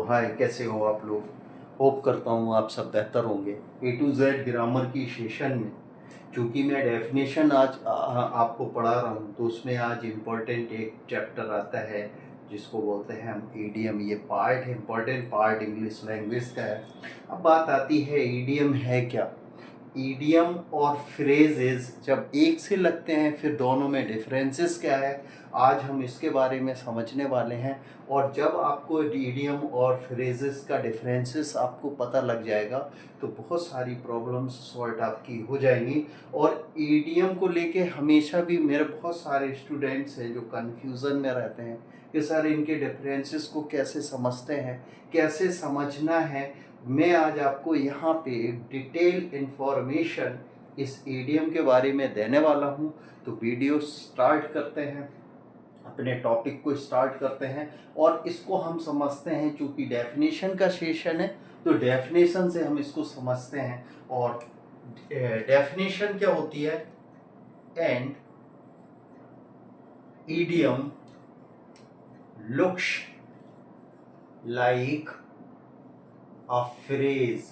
हाय, कैसे हो आप लोग। होप करता हूँ आप सब बेहतर होंगे। A to Z ग्रामर की सेशन में चूँकि मैं डेफिनेशन आज आपको पढ़ा रहा हूँ, तो उसमें आज इम्पोर्टेंट एक चैप्टर आता है जिसको बोलते हैं हम ईडियम। ये पार्ट है, इम्पोर्टेंट पार्ट इंग्लिश लैंग्वेज का है। अब बात आती है ईडियम है क्या। ईडियम और फ्रेजेस जब एक से लगते हैं फिर दोनों में डिफरेंसेस क्या है, आज हम इसके बारे में समझने वाले हैं। और जब आपको ईडियम और फ्रेजेस का डिफरेंसेस आपको पता लग जाएगा तो बहुत सारी प्रॉब्लम्स सॉर्ट आपकी हो जाएंगी। और ईडियम को लेके हमेशा भी मेरे बहुत सारे स्टूडेंट्स हैं जो कन्फ्यूज़न में रहते हैं कि सर इनके डिफरेंसेस को कैसे समझते हैं, कैसे समझना है। मैं आज आपको यहाँ पे एक डिटेल इंफॉर्मेशन इस ईडियम के बारे में देने वाला हूँ। तो वीडियो स्टार्ट करते हैं, अपने टॉपिक को स्टार्ट करते हैं और इसको हम समझते हैं। चूँकि डेफिनेशन का सेशन है तो डेफिनेशन से हम इसको समझते हैं। और डेफिनेशन क्या होती है, and idiom looks like a phrase.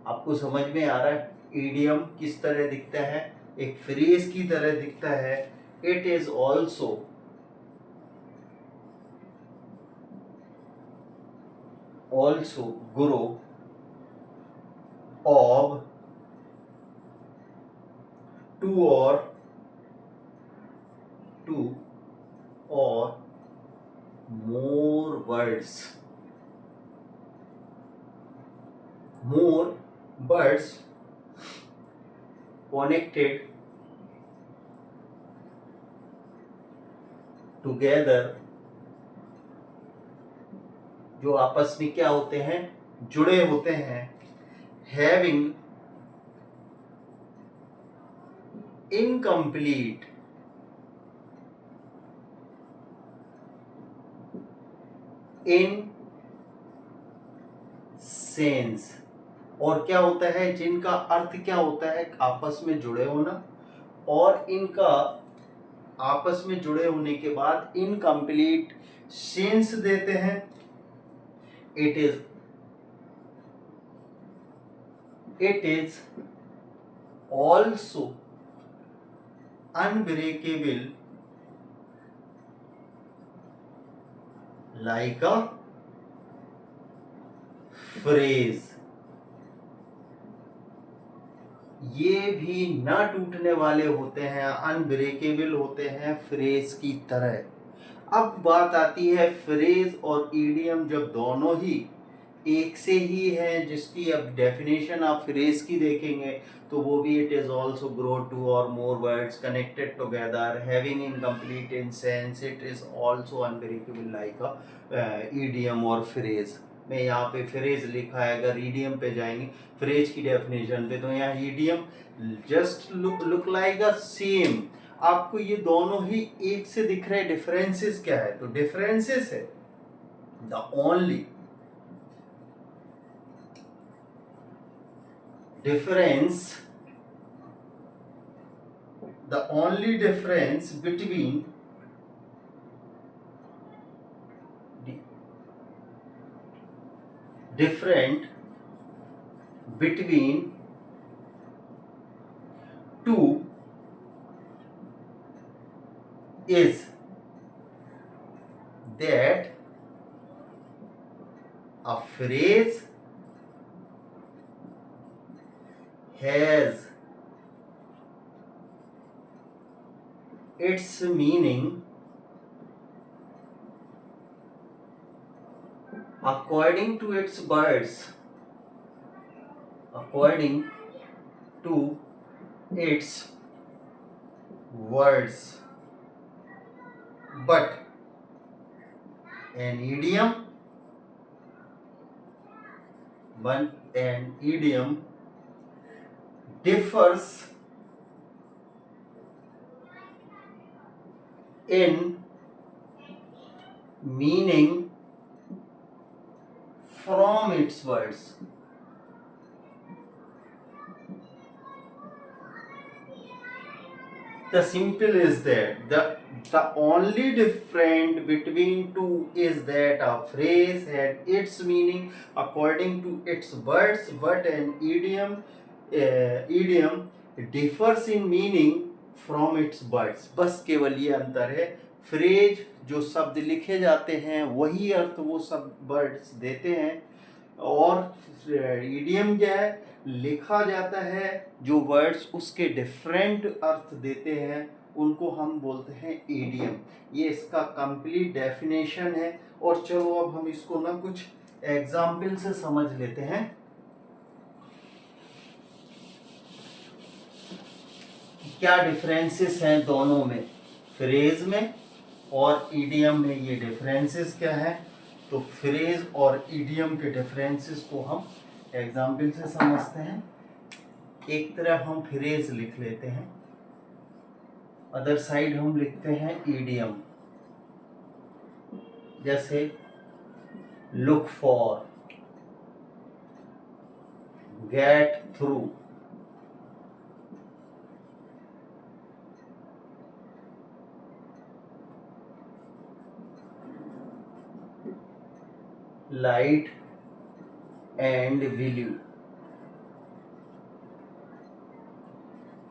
आपको समझ में आ रहा है ईडियम किस तरह दिखता है, एक फ्रेज की तरह दिखता है। It is also group of two or more words connected together, जो आपस में क्या होते हैं, जुड़े होते हैं। having incomplete in sense। और क्या होता है, जिनका अर्थ क्या होता है, आपस में जुड़े होना। और इनका आपस में जुड़े होने के बाद इनकम्प्लीट सेंस देते हैं। It is also unbreakable like a phrase. ये भी ना टूटने वाले होते हैं, अनब्रेकेबल होते हैं फ्रेज की तरह। अब बात आती है फ्रेज और ईडियम जब दोनों ही एक से ही है, जिसकी अब डेफिनेशन आप फ्रेज की देखेंगे तो वो भी it is also grow two और more words connected together having incomplete in sense. It is also unbreakable like a idiom और फ्रेज। में यहाँ पे फ्रेज लिखा है, अगर ईडियम पे जाएंगे फ्रेज की डेफिनेशन पे तो यहाँ ईडियम जस्ट लुक लाइक अ सेम। आपको ये दोनों ही एक से दिख रहे, डिफरेंसेस क्या है, तो डिफरेंसेस है the only difference between different between two is that a phrase has its meaning according to its words, according to its words, but an idiom differs in meaning from its words। The simple is that the only difference between two is that a phrase had its meaning according to its words, but an idiom differs in meaning from its words. बस केवल ये अंतर है, phrase जो शब्द लिखे जाते हैं वही अर्थ वो सब वर्ड्स देते हैं, और इडियम क्या है, लिखा जाता है जो वर्ड्स उसके डिफरेंट अर्थ देते हैं उनको हम बोलते हैं इडियम। ये इसका कंप्लीट डेफिनेशन है। और चलो अब हम इसको ना कुछ एग्जाम्पल से समझ लेते हैं। क्या डिफरेंसेस हैं दोनों में, फ्रेज में और इडियम में, ये डिफरेंसेस क्या है। तो फ्रेज और इडियम के डिफरेंसेस को हम एग्जाम्पल से समझते हैं। एक तरफ हम फ्रेज लिख लेते हैं, अदर साइड हम लिखते हैं इडियम। जैसे look for, get through, light and value,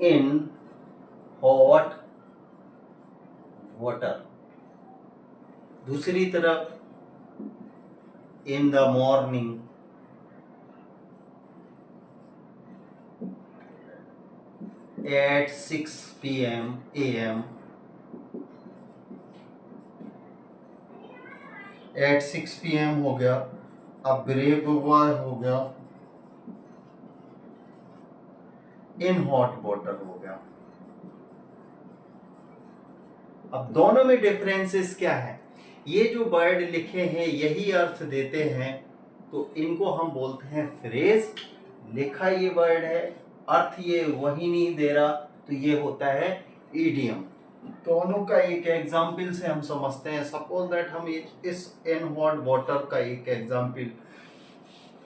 in hot water. दूसरी तरफ in the morning, at 6 PM AM, at 6 PM हो गया। अब ब्रेव हो गया, इन हॉट वाटर हो गया। अब दोनों में डिफरेंसेस क्या है, ये जो वर्ड लिखे हैं यही अर्थ देते हैं तो इनको हम बोलते हैं फ्रेज। लिखा ये वर्ड है, अर्थ ये वही नहीं दे रहा तो ये होता है इडियम। दोनों का एक एग्जाम्पल से हम समझते हैं। सपोज दैट हम इस इन हॉट वाटर का एक एग्जाम्पल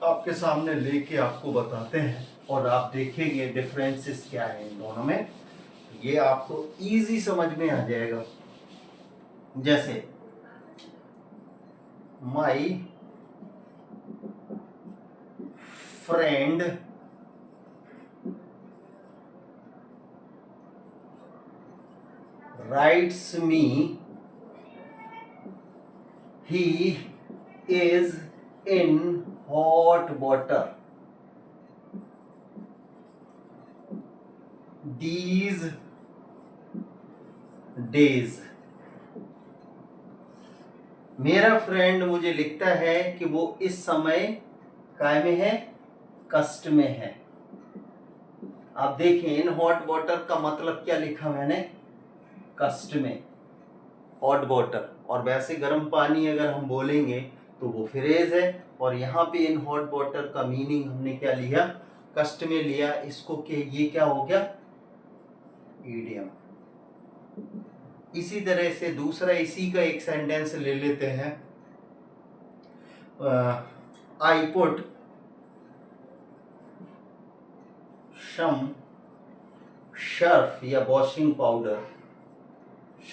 आपके सामने लेके आपको बताते हैं और आप देखेंगे डिफरेंसेस क्या है इन दोनों में, ये आपको इजी समझ में आ जाएगा। जैसे my friend writes me he is in hot water these days। मेरा फ्रेंड मुझे लिखता है कि वो इस समय काय में है, कष्ट में है। आप देखें इन हॉट वाटर का मतलब क्या लिखा मैंने, कष्ट में, हॉट वाटर। और वैसे गर्म पानी अगर हम बोलेंगे तो वो फ्रेज है, और यहाँ पे इन हॉट वाटर का मीनिंग हमने क्या लिया, कष्ट में लिया इसको, कि ये क्या हो गया, इडियम। इसी तरह से दूसरा इसी का एक सेंटेंस ले लेते हैं। आई पुट सम सर्फ या washing powder,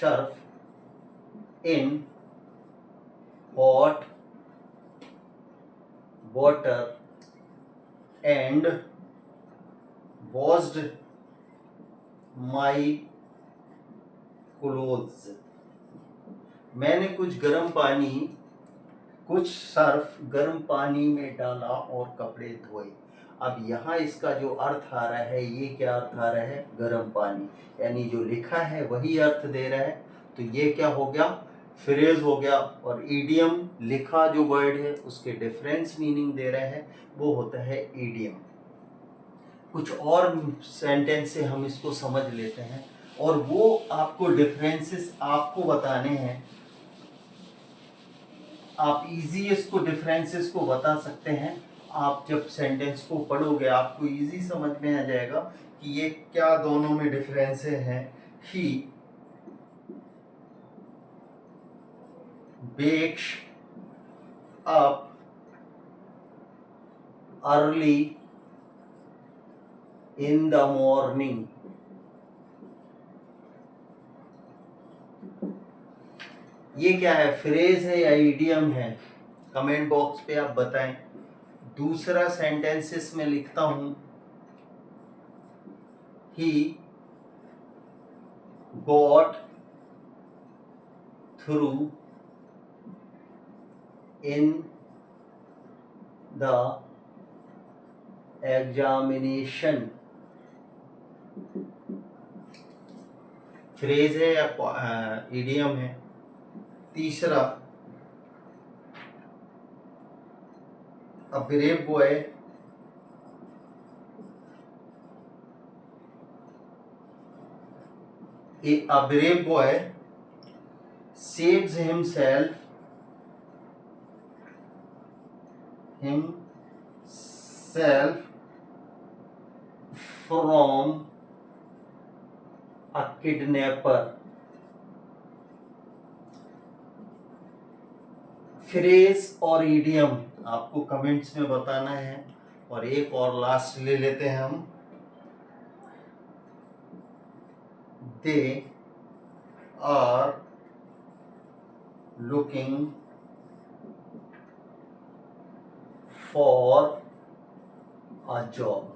Surf in hot water and washed my clothes. मैंने कुछ सर्फ गर्म पानी में डाला और कपड़े धोए। अब यहाँ इसका जो अर्थ आ रहा है, ये क्या अर्थ आ रहा है, गर्म पानी, यानी जो लिखा है वही अर्थ दे रहा है तो ये क्या हो गया, फ्रेज हो गया। और इडियम लिखा जो वर्ड है उसके डिफरेंस मीनिंग दे रहा है, वो होता है इडियम। कुछ और सेंटेंस से हम इसको समझ लेते हैं और वो आपको डिफरेंसेस आपको बताने हैं। आप इजी इसको डिफरेंसेस को बता सकते हैं। आप जब सेंटेंस को पढ़ोगे आपको इजी समझ में आ जाएगा कि ये क्या दोनों में डिफरेंसेस हैं। ही wakes up early in the morning ये क्या है, फ्रेज है या इडियम है? कमेंट बॉक्स पे आप बताएं। दूसरा सेंटेंसेस में लिखता हूं, he got through in the examination. Phrase है या इडियम है? तीसरा, a brave boy a brave boy saves himself from a kidnapper। Phrase और इडियम आपको कमेंट्स में बताना है। और एक और लास्ट ले लेते हैं हम, they are looking for a job.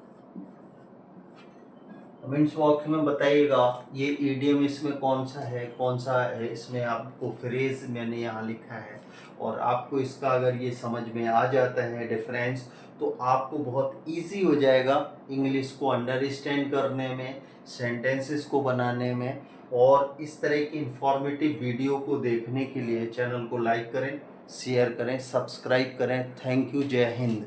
Comments box में बताइएगा ये इडियम इसमें कौन सा है, कौन सा है इसमें आपको फ्रेज मैंने यहाँ लिखा है। और आपको इसका अगर ये समझ में आ जाता है डिफरेंस, तो आपको बहुत इजी हो जाएगा इंग्लिश को अंडरस्टैंड करने में, सेंटेंसेस को बनाने में। और इस तरह की इंफॉर्मेटिव वीडियो को देखने के लिए चैनल को लाइक करें, शेयर करें, सब्सक्राइब करें। Thank you. जय हिंद।